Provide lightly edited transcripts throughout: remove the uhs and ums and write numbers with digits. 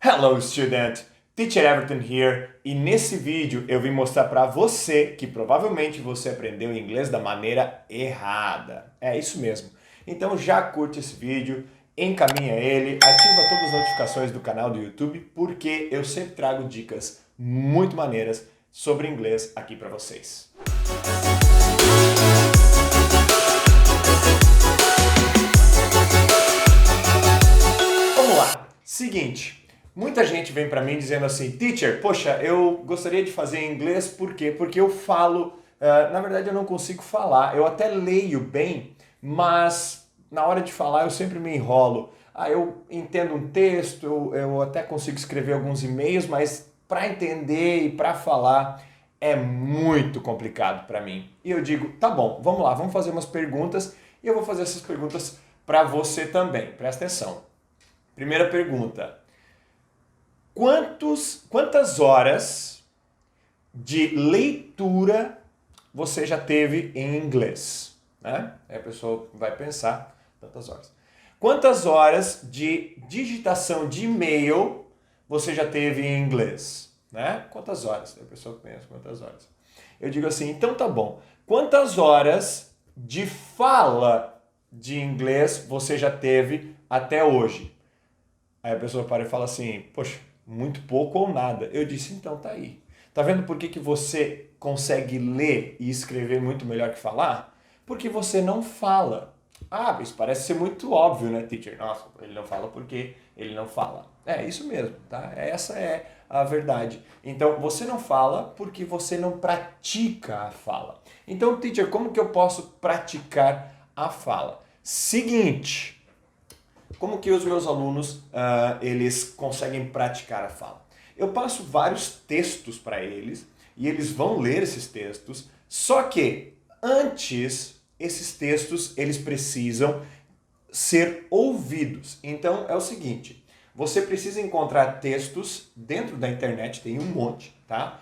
Hello student, Teacher Everton here, e nesse vídeo eu vim mostrar para você que provavelmente você aprendeu inglês da maneira errada. É isso mesmo. Então já curte esse vídeo, encaminha ele, ativa todas as notificações do canal do YouTube, porque eu sempre trago dicas muito maneiras sobre inglês aqui para vocês. Vamos lá. Seguinte. Muita gente vem para mim dizendo assim, teacher, poxa, eu gostaria de fazer inglês, por quê? Porque eu falo, na verdade eu não consigo falar, eu até leio bem, mas na hora de falar eu sempre me enrolo. Eu entendo um texto, eu até consigo escrever alguns e-mails, mas para entender e para falar é muito complicado para mim. E eu digo, tá bom, vamos lá, vamos fazer umas perguntas e eu vou fazer essas perguntas para você também, presta atenção. Primeira pergunta. Quantas horas de leitura você já teve em inglês? Né? Aí a pessoa vai pensar, tantas horas. Quantas horas de digitação de e-mail você já teve em inglês? Né? Quantas horas? Aí a pessoa pensa, quantas horas? Eu digo assim, então tá bom. Quantas horas de fala de inglês você já teve até hoje? Aí a pessoa para e fala assim, poxa, muito pouco ou nada. Eu disse, então tá aí. Tá vendo por que você consegue ler e escrever muito melhor que falar? Porque você não fala. Isso parece ser muito óbvio, né, teacher? Nossa, ele não fala porque ele não fala. É isso mesmo, tá? Essa é a verdade. Então, você não fala porque você não pratica a fala. Então, teacher, como que eu posso praticar a fala? Seguinte... Como que os meus alunos eles conseguem praticar a fala? Eu passo vários textos para eles e eles vão ler esses textos, só que antes esses textos eles precisam ser ouvidos. Então é o seguinte, você precisa encontrar textos dentro da internet, tem um monte, tá?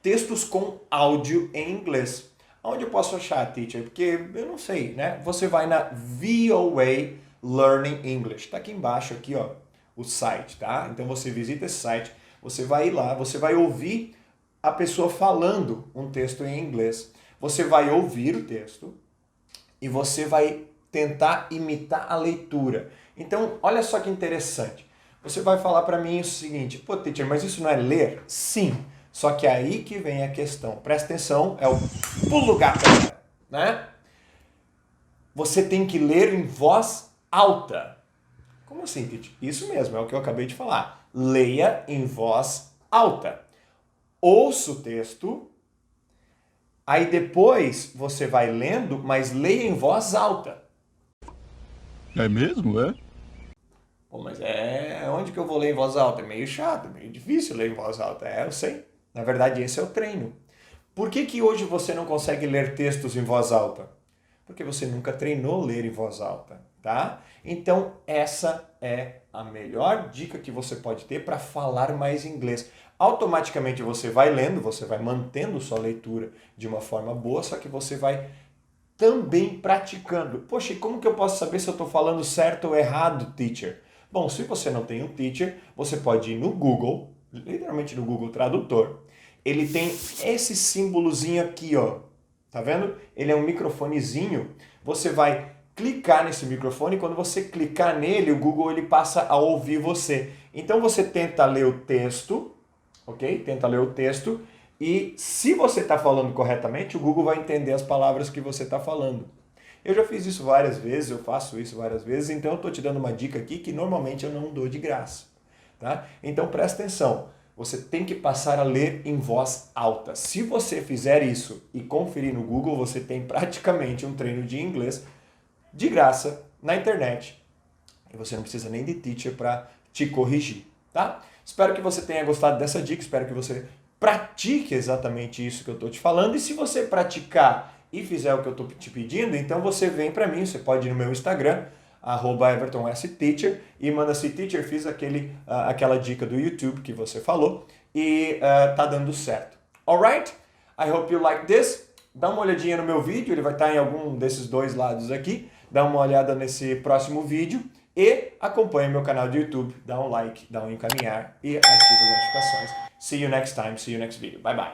Textos com áudio em inglês. Onde eu posso achar, teacher? Porque eu não sei, né? Você vai na VOA Learning English. Tá aqui embaixo, aqui, ó, o site, tá? Então você visita esse site, você vai ir lá, você vai ouvir a pessoa falando um texto em inglês. Você vai ouvir o texto e você vai tentar imitar a leitura. Então, olha só que interessante. Você vai falar para mim o seguinte, pô, teacher, mas isso não é ler? Sim. Só que aí que vem a questão. Presta atenção, é o pulo do gato, né? Você tem que ler em voz alta. Como assim, teacher? Isso mesmo, é o que eu acabei de falar. Leia em voz alta. Ouça o texto, aí depois você vai lendo, mas leia em voz alta. É mesmo, é? Pô, mas onde que eu vou ler em voz alta? É meio chato, meio difícil ler em voz alta. Eu sei. Na verdade, esse é o treino. Por que hoje você não consegue ler textos em voz alta? Porque você nunca treinou ler em voz alta, tá? Então, essa é a melhor dica que você pode ter para falar mais inglês. Automaticamente você vai lendo, você vai mantendo sua leitura de uma forma boa, só que você vai também praticando. Poxa, e como que eu posso saber se eu estou falando certo ou errado, teacher? Bom, se você não tem um teacher, você pode ir no Google, literalmente no Google Tradutor. Ele tem esse símbolozinho aqui, ó. Tá vendo? Ele é um microfonezinho. Você vai clicar nesse microfone e quando você clicar nele, o Google ele passa a ouvir você. Então você tenta ler o texto, ok? Tenta ler o texto e se você está falando corretamente, o Google vai entender as palavras que você está falando. Eu já fiz isso várias vezes, eu faço isso várias vezes, então eu estou te dando uma dica aqui que normalmente eu não dou de graça. Tá? Então presta atenção. Você tem que passar a ler em voz alta. Se você fizer isso e conferir no Google, você tem praticamente um treino de inglês de graça na internet. E você não precisa nem de teacher para te corrigir, tá? Espero que você tenha gostado dessa dica, espero que você pratique exatamente isso que eu estou te falando. E se você praticar e fizer o que eu estou te pedindo, então você vem para mim, você pode ir no meu Instagram, @EvertonSTeacher e manda assim, teacher, fiz aquela dica do YouTube que você falou e tá dando certo. Alright? I hope you like this. Dá uma olhadinha no meu vídeo, ele vai estar em algum desses dois lados aqui. Dá uma olhada nesse próximo vídeo E acompanhe meu canal do YouTube, dá um like, dá um encaminhar e ative as notificações. See you next time, see you next video. Bye bye.